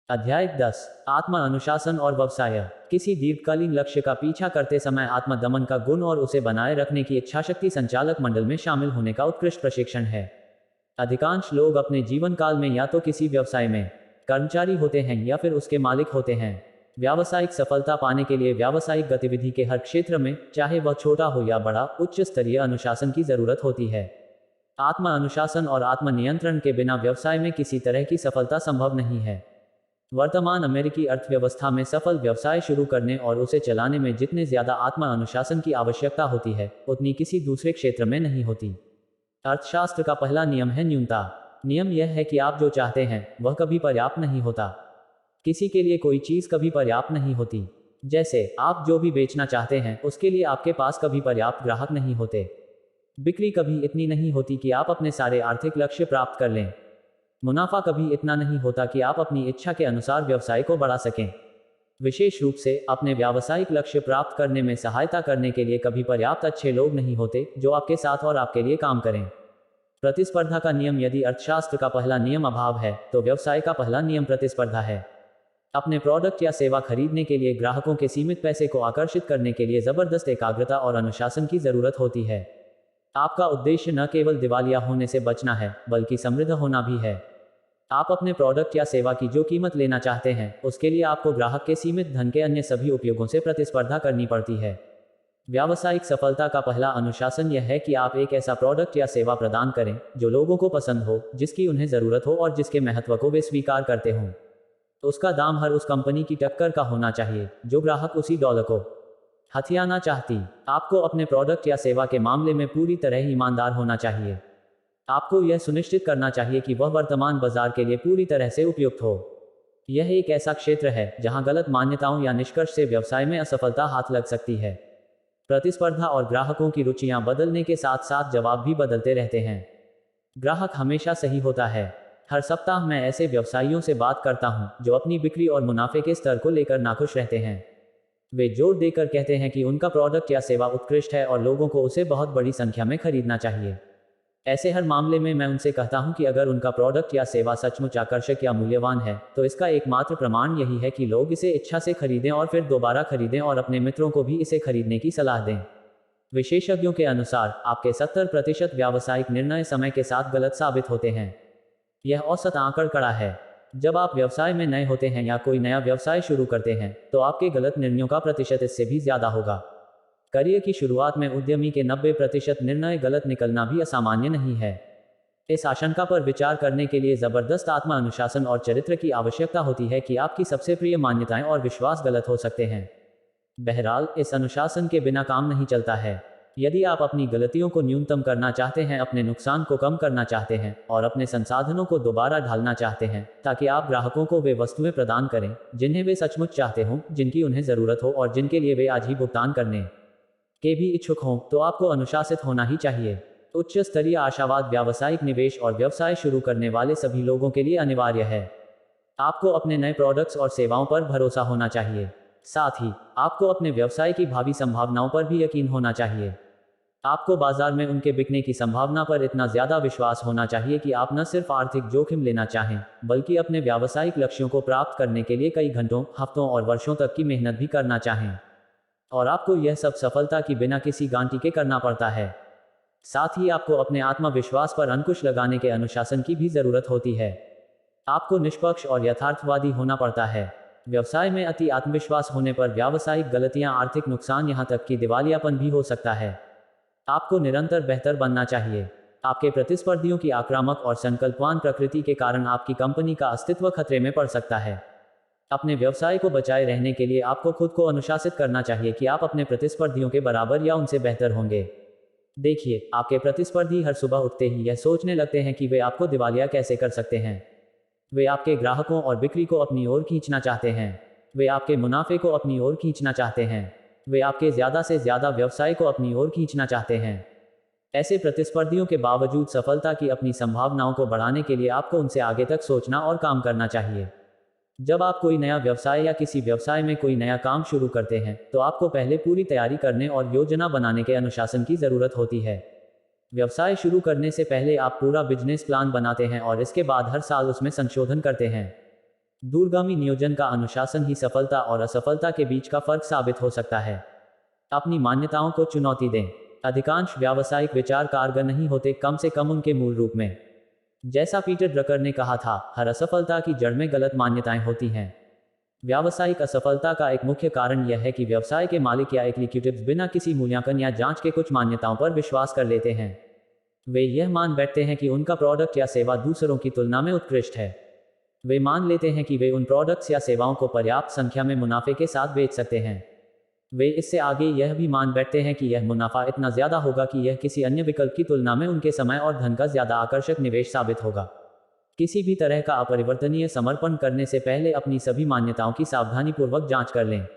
अध्याय 10। आत्म अनुशासन और व्यवसाय। किसी दीर्घकालीन लक्ष्य का पीछा करते समय आत्मदमन का गुण और उसे बनाए रखने की इच्छाशक्ति संचालक मंडल में शामिल होने का उत्कृष्ट प्रशिक्षण है। अधिकांश लोग अपने जीवन काल में या तो किसी व्यवसाय में कर्मचारी होते हैं या फिर उसके मालिक होते हैं। व्यावसायिक सफलता पाने के लिए व्यावसायिक गतिविधि के हर क्षेत्र में, चाहे वह छोटा हो या बड़ा, उच्च स्तरीय अनुशासन की जरूरत होती है। आत्म अनुशासन और आत्म नियंत्रण के बिना व्यवसाय में किसी तरह की सफलता संभव नहीं है। वर्तमान अमेरिकी अर्थव्यवस्था में सफल व्यवसाय शुरू करने और उसे चलाने में जितने ज्यादा आत्म अनुशासन की आवश्यकता होती है, उतनी किसी दूसरे क्षेत्र में नहीं होती। अर्थशास्त्र का पहला नियम है न्यूनता। नियम यह है कि आप जो चाहते हैं वह कभी पर्याप्त नहीं होता। किसी के लिए कोई चीज कभी पर्याप्त नहीं होती। जैसे आप जो भी बेचना चाहते हैं उसके लिए आपके पास कभी पर्याप्त ग्राहक नहीं होते। बिक्री कभी इतनी नहीं होती कि आप अपने सारे आर्थिक लक्ष्य प्राप्त कर लें। मुनाफा कभी इतना नहीं होता कि आप अपनी इच्छा के अनुसार व्यवसाय को बढ़ा सकें। विशेष रूप से अपने व्यावसायिक लक्ष्य प्राप्त करने में सहायता करने के लिए कभी पर्याप्त अच्छे लोग नहीं होते जो आपके साथ और आपके लिए काम करें। प्रतिस्पर्धा का नियम। यदि अर्थशास्त्र का पहला नियम अभाव है तो व्यवसाय का पहला नियम प्रतिस्पर्धा है। अपने प्रोडक्ट या सेवा खरीदने के लिए ग्राहकों के सीमित पैसे को आकर्षित करने के लिए जबरदस्त एकाग्रता और अनुशासन की जरूरत होती है। आपका उद्देश्य न केवल दिवालिया होने से बचना है, बल्कि समृद्ध होना भी है। आप अपने प्रोडक्ट या सेवा की जो कीमत लेना चाहते हैं उसके लिए आपको ग्राहक के सीमित धन के अन्य सभी उपयोगों से प्रतिस्पर्धा करनी पड़ती है। व्यावसायिक सफलता का पहला अनुशासन यह है कि आप एक ऐसा प्रोडक्ट या सेवा प्रदान करें जो लोगों को पसंद हो, जिसकी उन्हें जरूरत हो और जिसके महत्व को वे स्वीकार करते हों। तो उसका दाम हर उस कंपनी की टक्कर का होना चाहिए जो ग्राहक उसी डॉलर को हथियाना चाहती। आपको अपने प्रोडक्ट या सेवा के मामले में पूरी तरह ईमानदार होना चाहिए। आपको यह सुनिश्चित करना चाहिए कि वह वर्तमान बाजार के लिए पूरी तरह से उपयुक्त हो। यह एक ऐसा क्षेत्र है जहां गलत मान्यताओं या निष्कर्ष से व्यवसाय में असफलता हाथ लग सकती है। प्रतिस्पर्धा और ग्राहकों की रुचियां बदलने के साथ साथ जवाब भी बदलते रहते हैं। ग्राहक हमेशा सही होता है। हर सप्ताह मैं ऐसे व्यवसायियों से बात करता हूं जो अपनी बिक्री और मुनाफे के स्तर को लेकर नाखुश रहते हैं। वे जोर देकर कहते हैं कि उनका प्रोडक्ट या सेवा उत्कृष्ट है और लोगों को उसे बहुत बड़ी संख्या में खरीदना चाहिए। ऐसे हर मामले में मैं उनसे कहता हूं कि अगर उनका प्रोडक्ट या सेवा सचमुच आकर्षक या मूल्यवान है तो इसका एकमात्र प्रमाण यही है कि लोग इसे इच्छा से खरीदें और फिर दोबारा खरीदें और अपने मित्रों को भी इसे खरीदने की सलाह दें। विशेषज्ञों के अनुसार आपके 70% व्यावसायिक निर्णय समय के साथ गलत साबित होते हैं। यह औसत आंकड़ा है। जब आप व्यवसाय में नए होते हैं या कोई नया व्यवसाय शुरू करते हैं तो आपके गलत निर्णयों का प्रतिशत इससे भी ज्यादा होगा। करियर की शुरुआत में उद्यमी के 90% निर्णय गलत निकलना भी असामान्य नहीं है। इस आशंका पर विचार करने के लिए जबरदस्त आत्म अनुशासन और चरित्र की आवश्यकता होती है कि आपकी सबसे प्रिय मान्यताएं और विश्वास गलत हो सकते हैं। बहरहाल, इस अनुशासन के बिना काम नहीं चलता है। यदि आप अपनी गलतियों को न्यूनतम करना चाहते हैं, अपने नुकसान को कम करना चाहते हैं और अपने संसाधनों को दोबारा ढालना चाहते हैं ताकि आप ग्राहकों को वे वस्तुएं प्रदान करें जिन्हें वे सचमुच चाहते हों, जिनकी उन्हें जरूरत हो और जिनके लिए वे आज ही भुगतान करने के भी इच्छुक हों, तो आपको अनुशासित होना ही चाहिए। उच्च स्तरीय आशावाद व्यावसायिक निवेश और व्यवसाय शुरू करने वाले सभी लोगों के लिए अनिवार्य है। आपको अपने नए प्रोडक्ट्स और सेवाओं पर भरोसा होना चाहिए। साथ ही आपको अपने व्यवसाय की भावी संभावनाओं पर भी यकीन होना चाहिए। आपको बाजार में उनके बिकने की संभावना पर इतना ज्यादा विश्वास होना चाहिए कि आप न सिर्फ आर्थिक जोखिम लेना चाहें, बल्कि अपने व्यावसायिक लक्ष्यों को प्राप्त करने के लिए कई घंटों, हफ्तों और वर्षों तक की मेहनत भी करना चाहें। और आपको यह सब सफलता की बिना किसी गांठी के करना पड़ता है। साथ ही आपको अपने आत्मविश्वास पर अंकुश लगाने के अनुशासन की भी जरूरत होती है। आपको निष्पक्ष और यथार्थवादी होना पड़ता है। व्यवसाय में अति आत्मविश्वास होने पर व्यावसायिक गलतियां, आर्थिक नुकसान, यहां तक कि दिवालियापन भी हो सकता है। आपको निरंतर बेहतर बनना चाहिए। आपके प्रतिस्पर्धियों की आक्रामक और संकल्पवान प्रकृति के कारण आपकी कंपनी का अस्तित्व खतरे में पड़ सकता है। अपने व्यवसाय को बचाए रहने के लिए आपको खुद को अनुशासित करना चाहिए कि आप अपने प्रतिस्पर्धियों के बराबर या उनसे बेहतर होंगे। देखिए, आपके प्रतिस्पर्धी हर सुबह उठते ही यह सोचने लगते हैं कि वे आपको दिवालिया कैसे कर सकते हैं। वे आपके ग्राहकों और बिक्री को अपनी ओर खींचना चाहते हैं। वे आपके मुनाफे को अपनी ओर खींचना चाहते हैं। वे आपके ज्यादा से ज्यादा व्यवसाय को अपनी ओर खींचना चाहते हैं। ऐसे प्रतिस्पर्धियों के बावजूद सफलता की अपनी संभावनाओं को बढ़ाने के लिए आपको उनसे आगे तक सोचना और काम करना चाहिए। जब आप कोई नया व्यवसाय या किसी व्यवसाय में कोई नया काम शुरू करते हैं तो आपको पहले पूरी तैयारी करने और योजना बनाने के अनुशासन की जरूरत होती है। व्यवसाय शुरू करने से पहले आप पूरा बिजनेस प्लान बनाते हैं और इसके बाद हर साल उसमें संशोधन करते हैं। दूरगामी नियोजन का अनुशासन ही सफलता और असफलता के बीच का फर्क साबित हो सकता है। अपनी मान्यताओं को चुनौती दें। अधिकांश व्यावसायिक विचार कारगर नहीं होते, कम से कम उनके मूल रूप में। जैसा पीटर ड्रकर ने कहा था, हर असफलता की जड़ में गलत मान्यताएं होती हैं। व्यावसायिक असफलता का एक मुख्य कारण यह है कि व्यवसाय के मालिक या एग्जीक्यूटिव्स बिना किसी मूल्यांकन या जांच के कुछ मान्यताओं पर विश्वास कर लेते हैं। वे यह मान बैठते हैं कि उनका प्रोडक्ट या सेवा दूसरों की तुलना में उत्कृष्ट है। वे मान लेते हैं कि वे उन प्रोडक्ट्स या सेवाओं को पर्याप्त संख्या में मुनाफे के साथ बेच सकते हैं। वे इससे आगे यह भी मान बैठते हैं कि यह मुनाफा इतना ज्यादा होगा कि यह किसी अन्य विकल्प की तुलना में उनके समय और धन का ज्यादा आकर्षक निवेश साबित होगा। किसी भी तरह का अपरिवर्तनीय समर्पण करने से पहले अपनी सभी मान्यताओं की सावधानीपूर्वक जांच कर लें।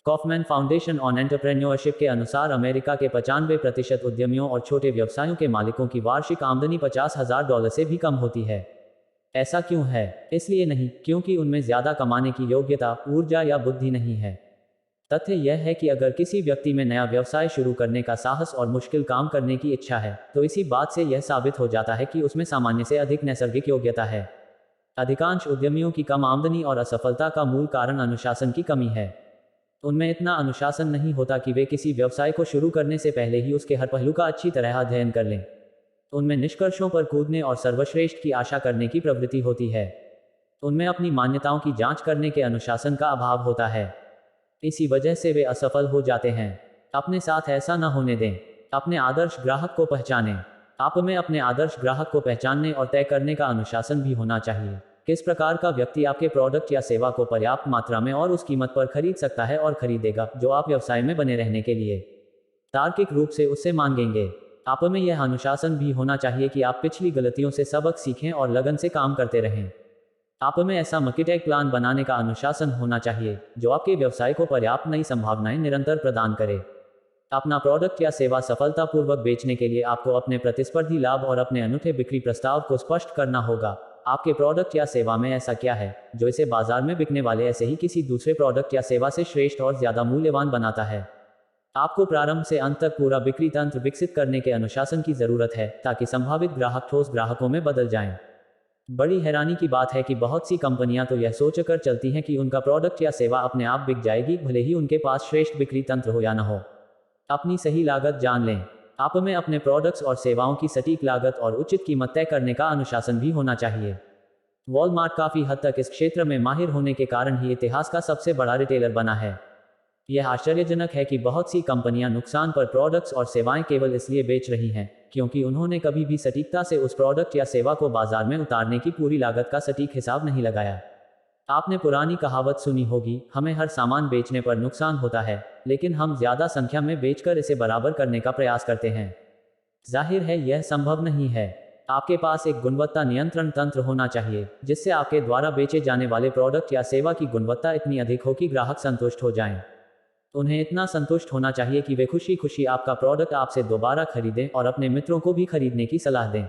कॉफमैन फाउंडेशन ऑन एंटरप्रेन्योरशिप के अनुसार अमेरिका के 95% उद्यमियों और छोटे व्यवसायों के मालिकों की वार्षिक आमदनी $50,000 से भी कम होती है। ऐसा क्यों है? इसलिए नहीं क्योंकि उनमें ज्यादा कमाने की योग्यता, ऊर्जा या बुद्धि नहीं है। तथ्य यह है कि अगर किसी व्यक्ति में नया व्यवसाय शुरू करने का साहस और मुश्किल काम करने की इच्छा है, तो इसी बात से यह साबित हो जाता है कि उसमें सामान्य से अधिक नैसर्गिक योग्यता है। अधिकांश उद्यमियों की कम आमदनी और असफलता का मूल कारण अनुशासन की कमी है। उनमें इतना अनुशासन नहीं होता कि वे किसी व्यवसाय को शुरू करने से पहले ही उसके हर पहलू का अच्छी तरह अध्ययन कर लें। उनमें निष्कर्षों पर कूदने और सर्वश्रेष्ठ की आशा करने की प्रवृत्ति होती है। उनमें अपनी मान्यताओं की जांच करने के अनुशासन का अभाव होता है। इसी वजह से वे असफल हो जाते हैं। अपने साथ ऐसा न होने दें। अपने आदर्श ग्राहक को पहचानें। आप में अपने आदर्श ग्राहक को पहचानने और तय करने का अनुशासन भी होना चाहिए। किस प्रकार का व्यक्ति आपके प्रोडक्ट या सेवा को पर्याप्त मात्रा में और उस कीमत पर खरीद सकता है और खरीदेगा जो आप व्यवसाय में बने रहने के लिए तार्किक रूप से उससे मांगेंगे। आप में यह अनुशासन भी होना चाहिए कि आप पिछली गलतियों से सबक सीखें और लगन से काम करते रहें। आप में ऐसा मार्केटिंग प्लान बनाने का अनुशासन होना चाहिए जो आपके व्यवसाय को पर्याप्त नई संभावनाएं निरंतर प्रदान करे। अपना प्रोडक्ट या सेवा सफलतापूर्वक बेचने के लिए आपको अपने प्रतिस्पर्धी लाभ और अपने अनूठे बिक्री प्रस्ताव को स्पष्ट करना होगा। आपके प्रोडक्ट या सेवा में ऐसा क्या है जो इसे बाजार में बिकने वाले ऐसे ही किसी दूसरे प्रोडक्ट या सेवा से श्रेष्ठ और ज्यादा मूल्यवान बनाता है। आपको प्रारंभ से अंत तक पूरा बिक्री तंत्र विकसित करने के अनुशासन की जरूरत है ताकि संभावित ग्राहक ठोस ग्राहकों में बदल जाएं। बड़ी हैरानी की बात है कि बहुत सी कंपनियां तो यह सोचकर चलती हैं कि उनका प्रोडक्ट या सेवा अपने आप बिक जाएगी, भले ही उनके पास श्रेष्ठ बिक्री तंत्र हो या न हो। अपनी सही लागत जान लें। आप में अपने प्रोडक्ट्स और सेवाओं की सटीक लागत और उचित कीमत तय करने का अनुशासन भी होना चाहिए। वॉलमार्ट काफी हद तक इस क्षेत्र में माहिर होने के कारण ही इतिहास का सबसे बड़ा रिटेलर बना है। यह आश्चर्यजनक है कि बहुत सी कंपनियां नुकसान पर प्रोडक्ट्स और सेवाएं केवल इसलिए बेच रही हैं क्योंकि उन्होंने कभी भी सटीकता से उस प्रोडक्ट या सेवा को बाजार में उतारने की पूरी लागत का सटीक हिसाब नहीं लगाया। आपने पुरानी कहावत सुनी होगी, हमें हर सामान बेचने पर नुकसान होता है, लेकिन हम ज्यादा संख्या में बेचकर इसे बराबर करने का प्रयास करते हैं। जाहिर है यह संभव नहीं है। आपके पास एक गुणवत्ता नियंत्रण तंत्र होना चाहिए जिससे आपके द्वारा बेचे जाने वाले प्रोडक्ट या सेवा की गुणवत्ता इतनी अधिक हो कि ग्राहक संतुष्ट हो जाएं। उन्हें इतना संतुष्ट होना चाहिए कि वे खुशी खुशी आपका प्रोडक्ट आपसे दोबारा खरीदें और अपने मित्रों को भी खरीदने की सलाह दें।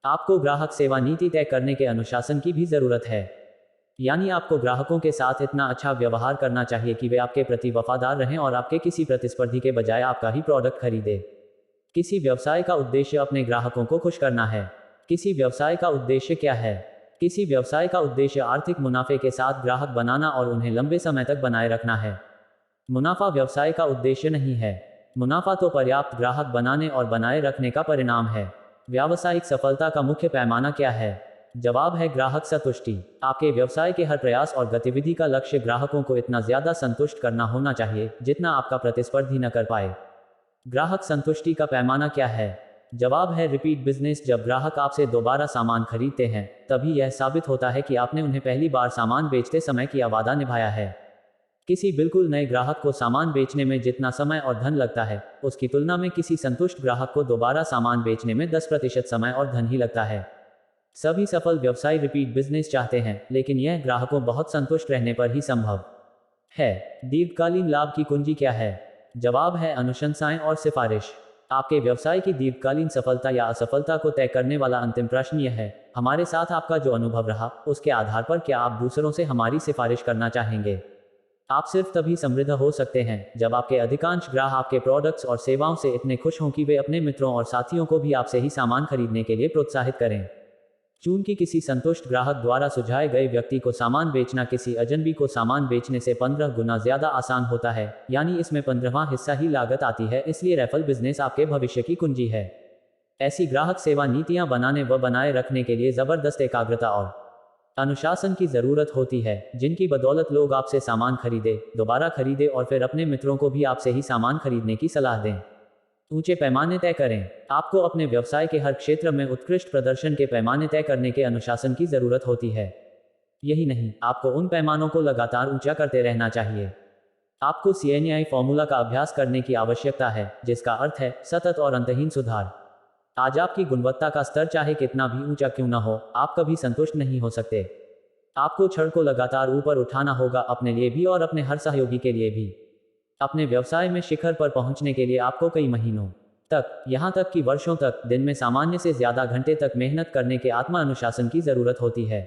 आपको ग्राहक सेवा नीति तय करने के अनुशासन की भी जरूरत है। यानी आपको ग्राहकों के साथ इतना अच्छा व्यवहार करना चाहिए कि वे आपके प्रति वफादार रहें और आपके किसी प्रतिस्पर्धी के बजाय आपका ही प्रोडक्ट खरीदे। किसी व्यवसाय का उद्देश्य अपने ग्राहकों को खुश करना है। किसी व्यवसाय का उद्देश्य क्या है? किसी व्यवसाय का उद्देश्य आर्थिक मुनाफे के साथ ग्राहक बनाना और उन्हें लंबे समय तक बनाए रखना है। मुनाफा व्यवसाय का उद्देश्य नहीं है। मुनाफा तो पर्याप्त ग्राहक बनाने और बनाए रखने का परिणाम है। व्यावसायिक सफलता का मुख्य पैमाना क्या है? जवाब है ग्राहक संतुष्टि। आपके व्यवसाय के हर प्रयास और गतिविधि का लक्ष्य ग्राहकों को इतना ज्यादा संतुष्ट करना होना चाहिए जितना आपका प्रतिस्पर्धी न कर पाए। ग्राहक संतुष्टि का पैमाना क्या है? जवाब है रिपीट बिजनेस। जब ग्राहक आपसे दोबारा सामान खरीदते हैं तभी यह साबित होता है कि आपने उन्हें पहली बार सामान बेचते समय किया वादा निभाया है। किसी बिल्कुल नए ग्राहक को सामान बेचने में जितना समय और धन लगता है उसकी तुलना में किसी संतुष्ट ग्राहक को दोबारा सामान बेचने में 10% समय और धन ही लगता है। सभी सफल व्यवसाय रिपीट बिजनेस चाहते हैं, लेकिन यह ग्राहकों बहुत संतुष्ट रहने पर ही संभव है। दीर्घकालीन लाभ की कुंजी क्या है? जवाब है अनुशंसाएं और सिफारिश। आपके व्यवसाय की दीर्घकालीन सफलता या असफलता को तय करने वाला अंतिम प्रश्न यह है, हमारे साथ आपका जो अनुभव रहा उसके आधार पर क्या आप दूसरों से हमारी सिफारिश करना चाहेंगे? आप सिर्फ तभी समृद्ध हो सकते हैं जब आपके अधिकांश ग्राहक आपके प्रोडक्ट्स और सेवाओं से इतने खुश हों कि वे अपने मित्रों और साथियों को भी आपसे ही सामान खरीदने के लिए प्रोत्साहित करें। चूंकि किसी संतुष्ट ग्राहक द्वारा सुझाए गए व्यक्ति को सामान बेचना किसी अजनबी को सामान बेचने से 15 गुना ज्यादा आसान होता है, यानी इसमें 15वां हिस्सा ही लागत आती है, इसलिए रेफरल बिजनेस आपके भविष्य की कुंजी है। ऐसी ग्राहक सेवा नीतियां बनाने व बनाए रखने के लिए जबरदस्त एकाग्रता और अनुशासन की जरूरत होती है, जिनकी बदौलत लोग आपसे सामान खरीदे, दोबारा खरीदे और फिर अपने मित्रों को भी आपसे ही सामान खरीदने की सलाह दें। ऊंचे पैमाने तय करें। आपको अपने व्यवसाय के हर क्षेत्र में उत्कृष्ट प्रदर्शन के पैमाने तय करने के अनुशासन की जरूरत होती है। यही नहीं, आपको उन पैमानों को लगातार ऊंचा करते रहना चाहिए। आपको CNI फॉर्मूला का अभ्यास करने की आवश्यकता है, जिसका अर्थ है सतत और अंतहीन सुधार। आज आपकी गुणवत्ता का स्तर चाहे कितना भी ऊंचा क्यों न हो, आप कभी संतुष्ट नहीं हो सकते। आपको छड़ को लगातार ऊपर उठाना होगा, अपने लिए भी और अपने हर सहयोगी के लिए भी। अपने व्यवसाय में शिखर पर पहुंचने के लिए आपको कई महीनों तक, यहां तक कि वर्षों तक, दिन में सामान्य से ज्यादा घंटे तक मेहनत करने के आत्मा अनुशासन की जरूरत होती है।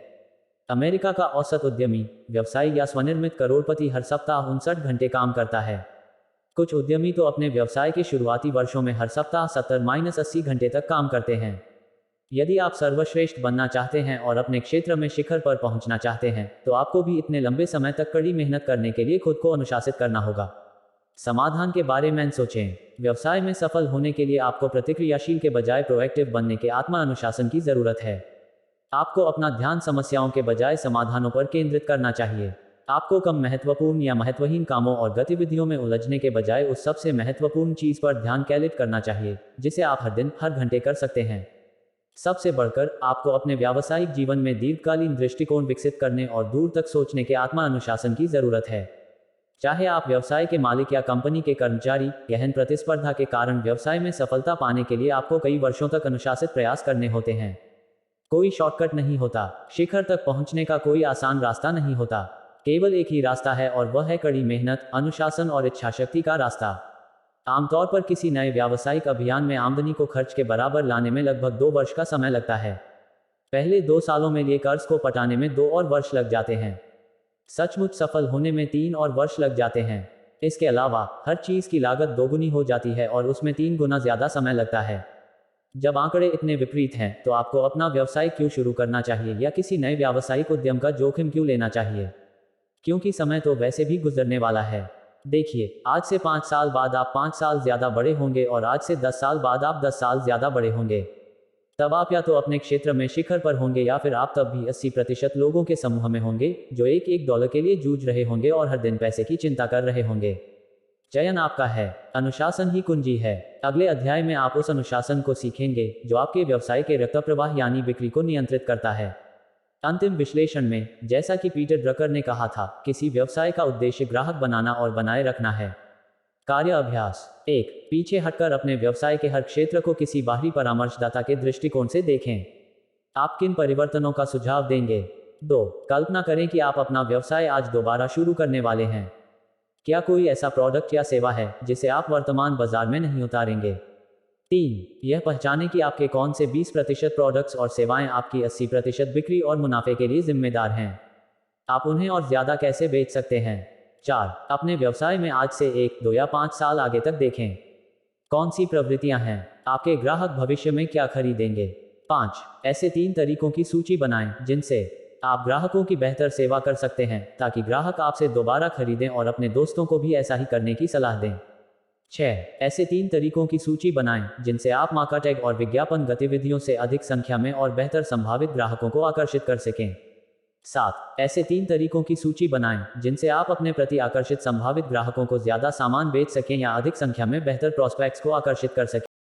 अमेरिका का औसत उद्यमी, व्यवसायी या स्वनिर्मित करोड़पति हर सप्ताह 59 घंटे काम करता है। कुछ उद्यमी तो अपने व्यवसाय के शुरुआती वर्षों में हर सप्ताह 70-80 घंटे तक काम करते हैं। यदि आप सर्वश्रेष्ठ बनना चाहते हैं और अपने क्षेत्र में शिखर पर पहुंचना चाहते हैं, तो आपको भी इतने लंबे समय तक कड़ी मेहनत करने के लिए खुद को अनुशासित करना होगा। समाधान के बारे में सोचें। व्यवसाय में सफल होने के लिए आपको प्रतिक्रियाशील के बजाय प्रोएक्टिव बनने के आत्मा अनुशासन की जरूरत है। आपको अपना ध्यान समस्याओं के बजाय समाधानों पर केंद्रित करना चाहिए। आपको कम महत्वपूर्ण या महत्वहीन कामों और गतिविधियों में उलझने के बजाय उस सबसे महत्वपूर्ण चीज पर ध्यान केंद्रित करना चाहिए, जिसे आप हर दिन, हर घंटे कर सकते हैं। सबसे बढ़कर, आपको अपने व्यावसायिक जीवन में दीर्घकालीन दृष्टिकोण विकसित करने और दूर तक सोचने के आत्मा अनुशासन की जरूरत है। चाहे आप व्यवसाय के मालिक या कंपनी के कर्मचारी, गहन प्रतिस्पर्धा के कारण व्यवसाय में सफलता पाने के लिए आपको कई वर्षों तक अनुशासित प्रयास करने होते हैं। कोई शॉर्टकट नहीं होता। शिखर तक पहुंचने का कोई आसान रास्ता नहीं होता। केवल एक ही रास्ता है और वह है कड़ी मेहनत, अनुशासन और इच्छाशक्ति का रास्ता। आमतौर पर किसी नए व्यावसायिक अभियान में आमदनी को खर्च के बराबर लाने में लगभग 2 वर्ष का समय लगता है। पहले 2 सालों में लिए कर्ज को पटाने में 2 और वर्ष लग जाते हैं। सचमुच सफल होने में 3 और वर्ष लग जाते हैं। इसके अलावा हर चीज की लागत दोगुनी हो जाती है और उसमें 3 गुना ज्यादा समय लगता है। जब आंकड़े इतने विपरीत हैं, तो आपको अपना व्यवसाय क्यों शुरू करना चाहिए या किसी नए व्यावसायिक उद्यम का जोखिम क्यों लेना चाहिए? क्योंकि समय तो वैसे भी गुजरने वाला है। देखिए, आज से 5 साल बाद आप 5 साल ज्यादा बड़े होंगे और आज से 10 साल बाद आप 10 साल ज्यादा बड़े होंगे। तब आप या तो अपने क्षेत्र में शिखर पर होंगे या फिर आप तब भी 80% लोगों के समूह में होंगे जो एक डॉलर के लिए जूझ रहे होंगे और हर दिन पैसे की चिंता कर रहे होंगे। चयन आपका है। अनुशासन ही कुंजी है। अगले अध्याय में आप उस अनुशासन को सीखेंगे जो आपके व्यवसाय के रक्त प्रवाह यानी बिक्री को नियंत्रित करता है। अंतिम विश्लेषण में, जैसा कि पीटर ड्रकर ने कहा था, किसी व्यवसाय का उद्देश्य ग्राहक बनाना और बनाए रखना है। कार्य अभ्यास 1। पीछे हटकर अपने व्यवसाय के हर क्षेत्र को किसी बाहरी परामर्शदाता के दृष्टिकोण से देखें। आप किन परिवर्तनों का सुझाव देंगे? 2। कल्पना करें कि आप अपना व्यवसाय आज दोबारा शुरू करने वाले हैं। क्या कोई ऐसा प्रोडक्ट या सेवा है जिसे आप वर्तमान बाजार में नहीं उतारेंगे? 3। यह पहचानें कि आपके कौन से 20% प्रोडक्ट्स और सेवाएं आपकी 80% बिक्री और मुनाफे के लिए जिम्मेदार हैं। आप उन्हें और ज्यादा कैसे बेच सकते हैं? 4। अपने व्यवसाय में आज से 1, 2 या 5 साल आगे तक देखें। कौन सी प्रवृत्तियां हैं? आपके ग्राहक भविष्य में क्या खरीदेंगे? 5। ऐसे 3 तरीकों की सूची बनाएं जिनसे आप ग्राहकों की बेहतर सेवा कर सकते हैं, ताकि ग्राहक आपसे दोबारा खरीदें और अपने दोस्तों को भी ऐसा ही करने की सलाह दें। 6। ऐसे 3 तरीकों की सूची बनाएं जिनसे आप मार्केटिंग और विज्ञापन गतिविधियों से अधिक संख्या में और बेहतर संभावित ग्राहकों को आकर्षित कर सकें। 7। ऐसे 3 तरीकों की सूची बनाएं जिनसे आप अपने प्रति आकर्षित संभावित ग्राहकों को ज्यादा सामान बेच सकें या अधिक संख्या में बेहतर प्रोस्पेक्ट्स को आकर्षित कर सकें।